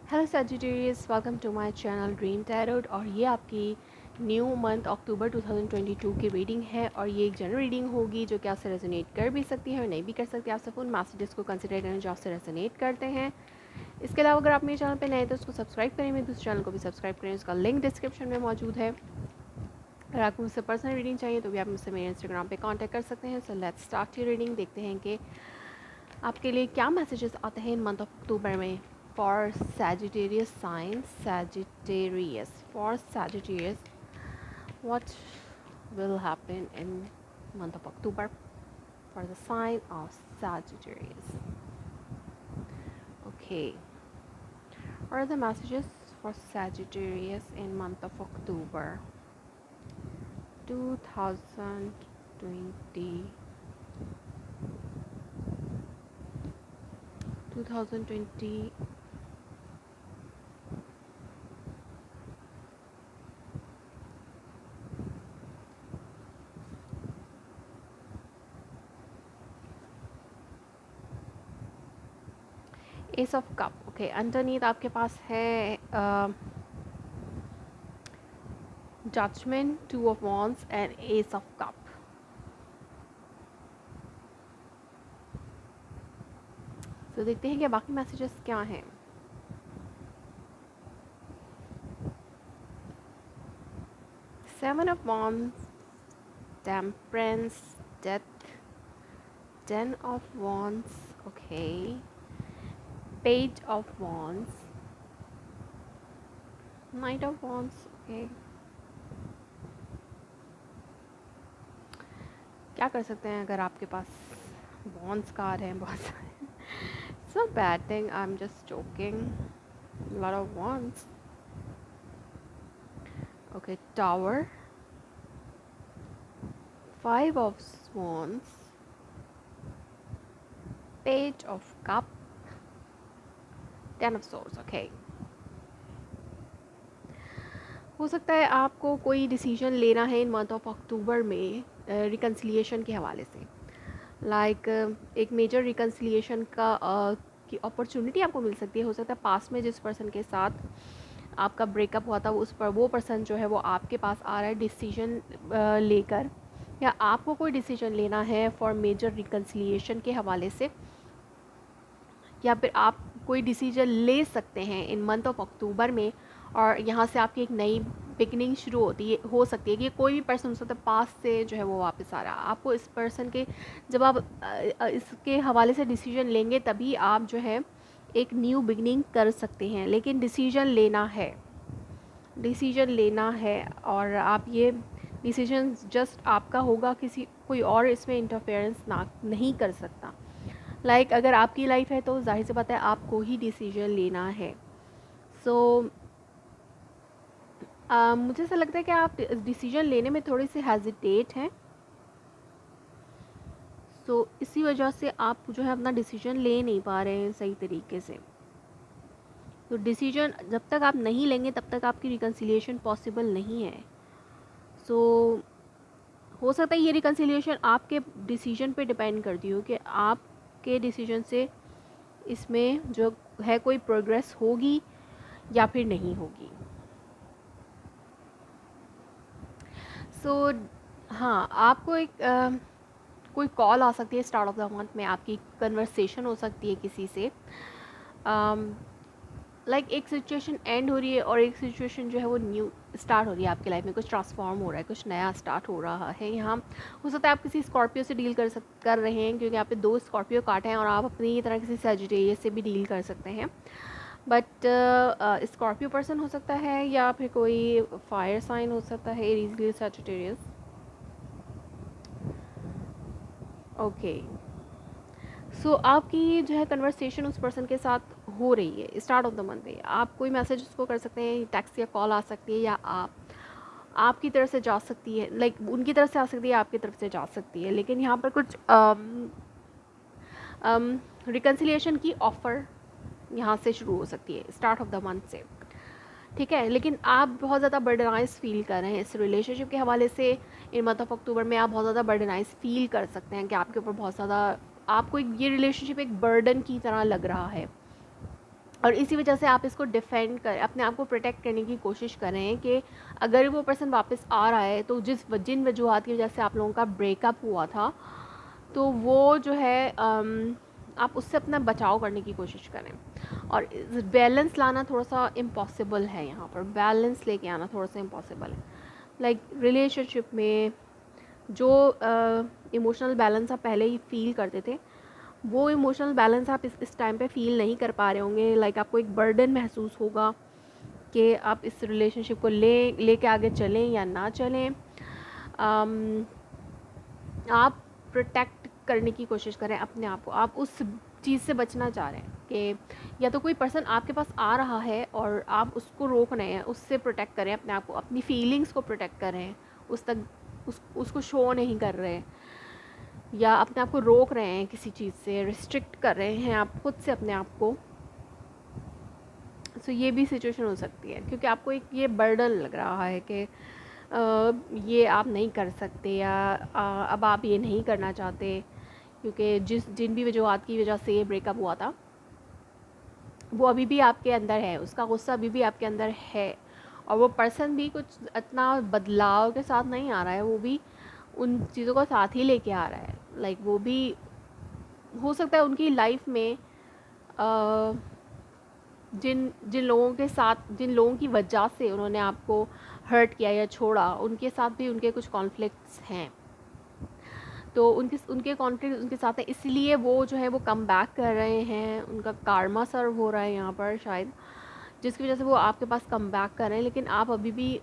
Hello Sagittarius, welcome to my channel dream tarot. और ये आपकी न्यू मंथ अक्टूबर 2022 की रीडिंग है और ये एक जनरल रीडिंग होगी जो कि आपसे रेजोनेट कर भी सकती है और नहीं भी कर सकती। आप सब उन मैसेजेस को कंसिडर करें जो आपसे रेजोनेट करते हैं। इसके अलावा अगर आप मेरे चैनल पे नए तो उसको सब्सक्राइब करें, मेरे दूसरे चैनल को भी सब्सक्राइब करें, उसका लिंक डिस्क्रिप्शन में मौजूद है। अगर आपको मुझसे पर्सनल रीडिंग चाहिए तो भी आप मुझसे मेरे इंस्टाग्राम पे कांटेक्ट कर सकते हैं। So let's start your reading. देखते हैं कि आपके लिए क्या मैसेजेस आते हैं इन मंथ ऑफ अक्टूबर में for Sagittarius sign. For Sagittarius, what will happen in month of October for the sign of Sagittarius? Okay, what are the messages for Sagittarius in month of October 2020? 2020 ace of cup. Okay, underneath आपके पास है judgement, two of wands and ace of cup. तो देखते हैं कि बाकी messages क्या हैं। Seven of wands, temperance, death, ten of wands, okay, page of wands, knight of wands, okay. क्या कर सकते हैं अगर आपके पास वॉन्ड्स कार्ड हैं बहुत सारे? So bad thing, I am just joking, lot of wands, okay. Tower, five of swans, page of cup, ten of source, okay. हो सकता है आपको कोई डिसीजन लेना है इन मंथ ऑफ अक्टूबर में रिकन्सिलिएशन के हवाले से। लाइक एक मेजर रिकन्सिलिएशन का की अपॉर्चुनिटी आपको मिल सकती है। हो सकता है पास में जिस पर्सन के साथ आपका ब्रेकअप हुआ था वो पर्सन जो है वो आपके पास आ रहा है डिसीजन लेकर, या आपको कोई डिसीजन लेना है फॉर मेजर रिकन्सिलिएशन के हवाले से, या फिर आप कोई डिसीजन ले सकते हैं इन मंथ ऑफ अक्टूबर में और यहाँ से आपकी एक नई बिगनिंग शुरू होती है। हो सकती है कि कोई भी पर्सन हो सकता है पास से जो है वो वापस आ रहा है। आपको इस पर्सन के जब आप इसके हवाले से डिसीजन लेंगे तभी आप जो है एक न्यू बिगनिंग कर सकते हैं, लेकिन डिसीजन लेना है और आप ये डिसीजन जस्ट आपका होगा, किसी कोई और इसमें इंटरफेरेंस ना नहीं कर सकता। लाइक अगर आपकी लाइफ है तो जाहिर सी बात है आपको ही डिसीजन लेना है। सो मुझे ऐसा लगता है कि आप डिसीजन लेने में थोड़े से हेजिटेट हैं। सो इसी वजह से आप जो है अपना डिसीजन ले नहीं पा रहे हैं सही तरीके से। तो डिसीजन जब तक आप नहीं लेंगे तब तक आपकी रिकन्सिलिएशन पॉसिबल नहीं है। सो हो सकता है ये रिकन्सिलिएशन आपके डिसीजन पे डिपेंड करती हो कि आपके डिसीजन से इसमें जो है कोई प्रोग्रेस होगी या फिर नहीं होगी। सो हाँ, आपको एक कोई कॉल आ सकती है स्टार्ट ऑफ द मंथ में, आपकी कन्वर्सेशन हो सकती है किसी से। लाइक एक सिचुएशन एंड हो रही है और एक सिचुएशन जो है वो न्यू स्टार्ट हो रही है आपकी लाइफ में, कुछ ट्रांसफॉर्म हो रहा है, कुछ नया स्टार्ट हो रहा है। यहाँ हो सकता है आप किसी स्कॉर्पियो से डील कर रहे हैं, क्योंकि यहाँ पे दो स्कॉर्पियो कार्ड हैं और आप अपनी तरह किसी सजिटेरियस से भी डील कर सकते हैं। बट स्कॉर्पियो पर्सन हो सकता है या फिर कोई फायर साइन हो सकता है, एरीज, सजिटेरियस। ओके, सो आपकी जो है कन्वर्सेशन उस पर्सन के साथ हो रही है स्टार्ट ऑफ द मंथ में। आप कोई मैसेज उसको कर सकते हैं, टेक्स्ट या कॉल आ सकती है, या आपकी तरफ से जा सकती है, लाइक उनकी तरफ से आ सकती है, आपकी तरफ से जा सकती है। लेकिन यहाँ पर कुछ रिकन्सिलिएशन की ऑफ़र यहाँ से शुरू हो सकती है स्टार्ट ऑफ द मंथ से, ठीक है। लेकिन आप बहुत ज़्यादा बर्डनाइज फील कर रहे हैं इस रिलेशनशिप के हवाले से। इन मंथ ऑफ अक्टूबर में आप बहुत ज़्यादा बर्डनाइज फील कर सकते हैं कि आपके ऊपर बहुत ज़्यादा, आपको ये रिलेशनशिप एक बर्डन की तरह लग रहा है। और इसी वजह से आप इसको डिफेंड कर, अपने आप को प्रोटेक्ट करने की कोशिश करें कि अगर वो पर्सन वापस आ रहा है तो जिन वजूहत की वजह से आप लोगों का ब्रेकअप हुआ था, तो वो जो है आप उससे अपना बचाव करने की कोशिश करें। और बैलेंस लाना थोड़ा सा इम्पॉसिबल है, यहाँ पर बैलेंस लेके आना थोड़ा सा इम्पॉसिबल है। लाइक रिलेशनशिप में जो इमोशनल बैलेंस आप पहले ही फील करते थे, वो इमोशनल बैलेंस आप इस टाइम पे फील नहीं कर पा रहे होंगे। लाइक आपको एक बर्डन महसूस होगा कि आप इस रिलेशनशिप को लेके आगे चलें या ना चलें। आप प्रोटेक्ट करने की कोशिश करें अपने आप को। आप उस चीज़ से बचना चाह रहे हैं कि या तो कोई पर्सन आपके पास आ रहा है और आप उसको रोक रहे हैं, उससे प्रोटेक्ट करें अपने आप को, अपनी फीलिंग्स को प्रोटेक्ट करें, उस तक उसको शो नहीं कर रहे, या अपने आप को रोक रहे हैं किसी चीज़ से, रिस्ट्रिक्ट कर रहे हैं आप खुद से अपने आप को। सो ये भी सिचुएशन हो सकती है क्योंकि आपको एक ये बर्डन लग रहा है कि ये आप नहीं कर सकते, या अब आप ये नहीं करना चाहते, क्योंकि जिन भी वजूहत की वजह से ये ब्रेकअप हुआ था वो अभी भी आपके अंदर है, उसका गुस्सा अभी भी आपके अंदर है। और वो पर्सन भी कुछ इतना बदलाव के साथ नहीं आ रहा है, वो भी उन चीज़ों को साथ ही लेके आ रहा है। लाइक वो भी हो सकता है उनकी लाइफ में जिन जिन लोगों के साथ, जिन लोगों की वजह से उन्होंने आपको हर्ट किया या छोड़ा, उनके साथ भी उनके कुछ कॉन्फ्लिक्ट्स हैं। तो उनके कॉन्फ्लिक्ट उनके साथ है, इसलिए वो जो है वो कम बैक कर रहे हैं, उनका कार्मा सर्व हो रहा है यहाँ पर शायद, जिसकी वजह से वो आपके पास कम बैक कर रहे हैं। लेकिन आप अभी भी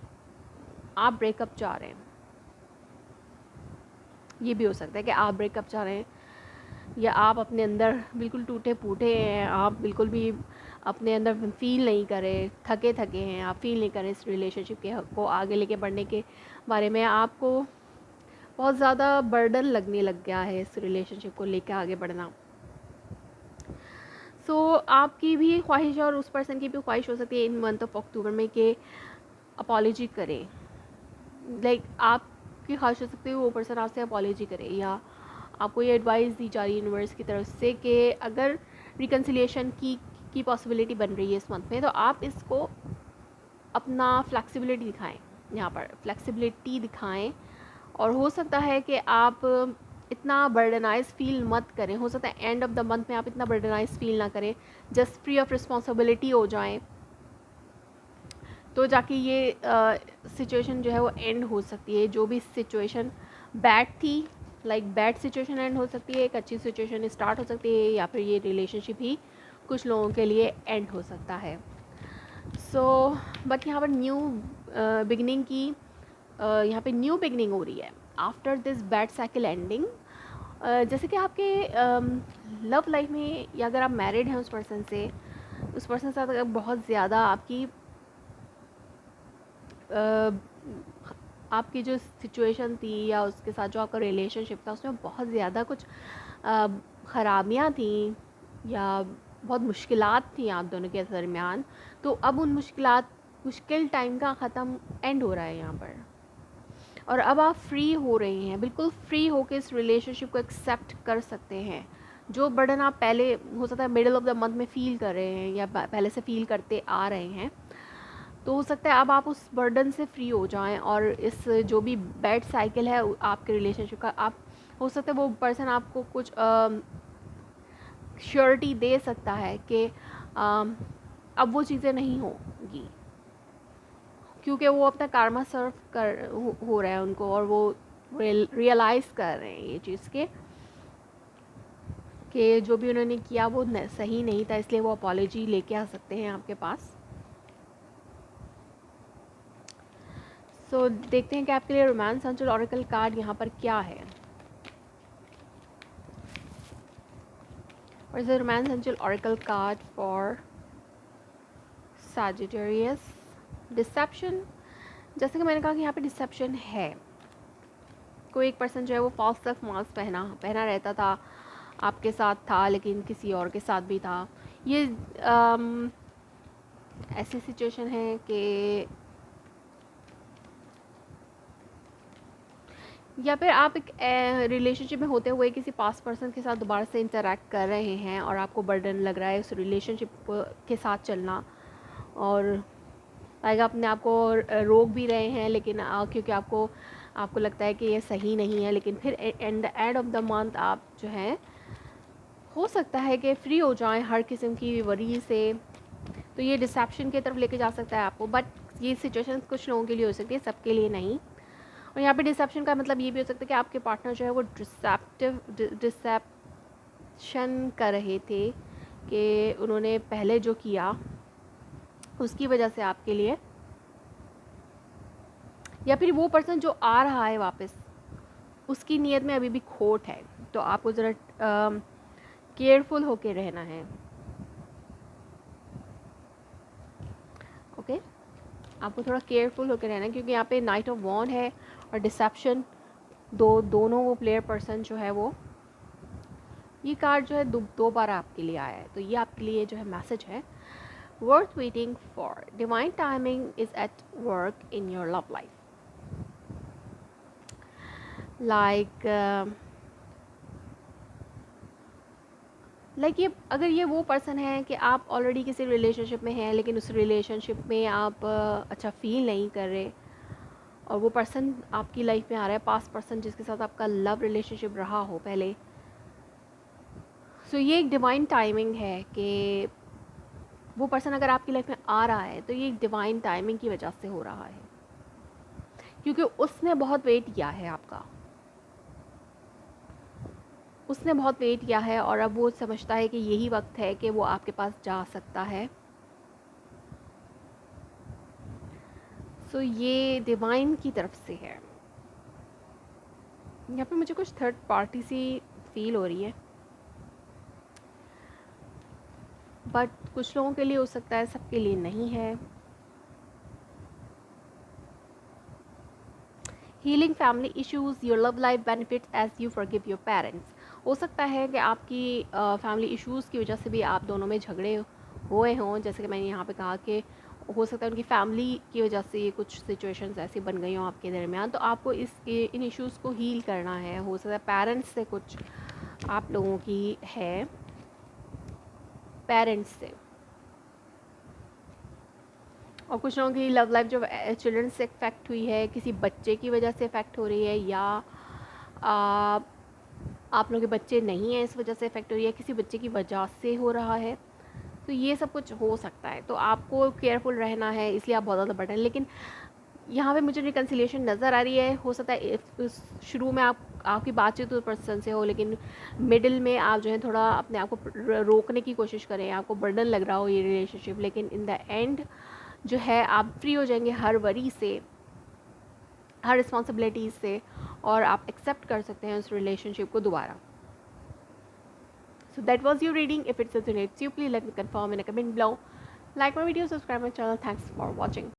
आप ब्रेकअप चाह रहे हैं, ये भी हो सकता है कि आप ब्रेकअप चाह रहे हैं, या आप अपने अंदर बिल्कुल टूटे फूटे हैं, आप बिल्कुल भी अपने अंदर फील नहीं करें, थके थके हैं, आप फील नहीं करें इस रिलेशनशिप के को आगे लेके बढ़ने के बारे में। आपको बहुत ज़्यादा बर्डन लगने लग गया है इस रिलेशनशिप को लेकर आगे बढ़ना। सो आपकी भी ख्वाहिश है और उस पर्सन की भी ख्वाहिश हो सकती है इन मंथ ऑफ अक्टूबर में कि अपॉलॉजी करें। लाइक आपकी ख्वाहिश हो सकती है वो पर्सन आपसे अपॉलॉजी करे, या आपको ये एडवाइस दी जा रही है यूनिवर्स की तरफ से कि अगर रिकन्सिलिएशन की पॉसिबिलिटी बन रही है इस मंथ में, तो आप इसको अपना फ्लेक्सिबिलिटी दिखाएं, यहाँ पर फ्लेक्सिबिलिटी दिखाएं। और हो सकता है कि आप इतना बर्डनाइज फील मत करें, हो सकता है एंड ऑफ द मंथ में आप इतना बर्डनाइज फील ना करें, जस्ट फ्री ऑफ रिस्पॉन्सिबिलिटी हो जाएं, तो जाके ये सिचुएशन जो है वो एंड हो सकती है। जो भी सिचुएशन बैड थी, लाइक बैड सिचुएशन एंड हो सकती है, एक अच्छी सिचुएशन स्टार्ट हो सकती है, या फिर ये रिलेशनशिप ही कुछ लोगों के लिए एंड हो सकता है। सो बट यहाँ पर न्यू बिगनिंग की यहाँ पे न्यू बिगनिंग हो रही है after this bad cycle ending. जैसे कि आपके लव लाइफ में, या अगर आप मैरिड हैं उस पर्सन से, उस पर्सन के साथ अगर बहुत ज़्यादा आपकी जो सिचुएशन थी या उसके साथ जो आपका रिलेशनशिप था उसमें बहुत ज़्यादा कुछ ख़राबियाँ थी या बहुत मुश्किलात थी आप दोनों के दरमियान, तो अब उन मुश्किल टाइम का ख़त्म एंड हो रहा है यहाँ पर, और अब आप फ्री हो रहे हैं, बिल्कुल फ्री होकर इस रिलेशनशिप को एक्सेप्ट कर सकते हैं। जो बर्डन आप पहले हो सकता है मिडिल ऑफ द मंथ में फ़ील कर रहे हैं या पहले से फ़ील करते आ रहे हैं, तो हो सकता है अब आप उस बर्डन से फ्री हो जाएं, और इस जो भी बैड साइकिल है आपके रिलेशनशिप का, आप हो सकता है वो पर्सन आपको कुछ श्योरिटी दे सकता है कि अब वो चीज़ें नहीं होंगी, क्योंकि वो अपना कार्मा सर्व हो रहा है उनको, और वो रियलाइज़ कर रहे हैं ये चीज़ कि जो भी उन्होंने किया वो सही नहीं था, इसलिए वो अपॉलॉजी लेके आ सकते हैं आपके पास। सो देखते हैं कि आपके लिए रोमांस एंजल ऑरेकल कार्ड यहाँ पर क्या है। और is romance angel oracle card for Sagittarius. Deception, जैसे कि मैंने कहा कि यहाँ पे डिसेप्शन है। कोई एक पर्सन जो है वो फॉल्स सेल्फ मास्क पहना रहता था, आपके साथ था लेकिन किसी और के साथ भी था। ये ऐसी सिचुएशन है कि या फिर आप एक रिलेशनशिप में होते हुए किसी पास्ट पर्सन के साथ दोबारा से इंटरेक्ट कर रहे हैं और आपको बर्डन लग रहा है उस रिलेशनशिप के साथ चलना, और लाइक अपने आप को रोक भी रहे हैं, लेकिन क्योंकि आपको आपको लगता है कि ये सही नहीं है, लेकिन फिर and the end of the month आप जो है हो सकता है कि फ्री हो जाएं हर किस्म की वरी से। तो ये डिसेप्शन की तरफ लेके जा सकता है आपको, बट ये सिचुएशन कुछ लोगों के लिए हो सकती है, सबके लिए नहीं। और यहाँ पे डिसेप्शन का मतलब ये भी हो सकता है कि आपके पार्टनर जो है वो डिसेप्शन कर रहे थे, कि उन्होंने पहले जो किया उसकी वजह से आपके लिए, या फिर वो पर्सन जो आ रहा है वापस उसकी नीयत में अभी भी खोट है। तो आपको ज़रा केयरफुल होके रहना है। ओके, आपको थोड़ा केयरफुल होकर रहना है, क्योंकि यहाँ पे नाइट ऑफ वॉन्ड है और डिसेप्शन, दोनों वो प्लेयर पर्सन जो है वो, ये कार्ड जो है दो बार आपके लिए आया है। तो ये आपके लिए जो है मैसेज है, worth waiting for, divine timing is at work in your love life. Like ये, अगर ये वो पर्सन है कि आप ऑलरेडी किसी रिलेशनशिप में हैं, लेकिन उस रिलेशनशिप में आप अच्छा फील नहीं कर रहे, और वो पर्सन आपकी लाइफ में आ रहा है, पास्ट पर्सन जिसके साथ आपका लव रिलेशनशिप रहा हो पहले, सो ये एक डिवाइन टाइमिंग है कि वो पर्सन अगर आपकी लाइफ में आ रहा है तो ये एक डिवाइन टाइमिंग की वजह से हो रहा है, क्योंकि उसने बहुत वेट किया है आपका, उसने बहुत वेट किया है, और अब वो समझता है कि यही वक्त है कि वो आपके पास जा सकता है। सो ये डिवाइन की तरफ से है। यहाँ पे मुझे कुछ थर्ड पार्टी सी फील हो रही है, बट कुछ लोगों के लिए हो सकता है, सबके लिए नहीं है। Healing family issues, your love life benefits as you forgive your parents. हो सकता है कि आपकी फैमिली इश्यूज़ की वजह से भी आप दोनों में झगड़े हुए हों, जैसे कि मैंने यहाँ पे कहा कि हो सकता है उनकी फैमिली की वजह से ये कुछ सिचुएशंस ऐसी बन गई हों आपके दरमियान, तो आपको इन इश्यूज़ को हील करना है। हो सकता है पेरेंट्स से कुछ आप लोगों की है, पेरेंट्स से, और कुछ लोगों की लव लाइफ जो चिल्ड्रन से इफेक्ट हुई है, किसी बच्चे की वजह से इफेक्ट हो रही है, या आप लोगों के बच्चे नहीं हैं इस वजह से इफेक्ट हो रही है, किसी बच्चे की वजह से हो रहा है। तो ये सब कुछ हो सकता है, तो आपको केयरफुल रहना है, इसलिए आप बहुत ज़्यादा बर्डन। लेकिन यहाँ पे मुझे रिकन्सिलिएशन नज़र आ रही है। हो सकता है शुरू में आपकी बातचीत उस पर्सन से हो, लेकिन मिडिल में आप जो है थोड़ा अपने आप को रोकने की कोशिश करें, आपको बर्डन लग रहा हो ये रिलेशनशिप, लेकिन इन द एंड जो है आप फ्री हो जाएंगे हर वरी से, हर रिस्पॉन्सिबिलिटीज़ से, और आप एक्सेप्ट कर सकते हैं उस रिलेशनशिप को दोबारा। So that was your reading. If it resonates you, please let me confirm in a comment below. Like my video, subscribe my channel. Thanks for watching.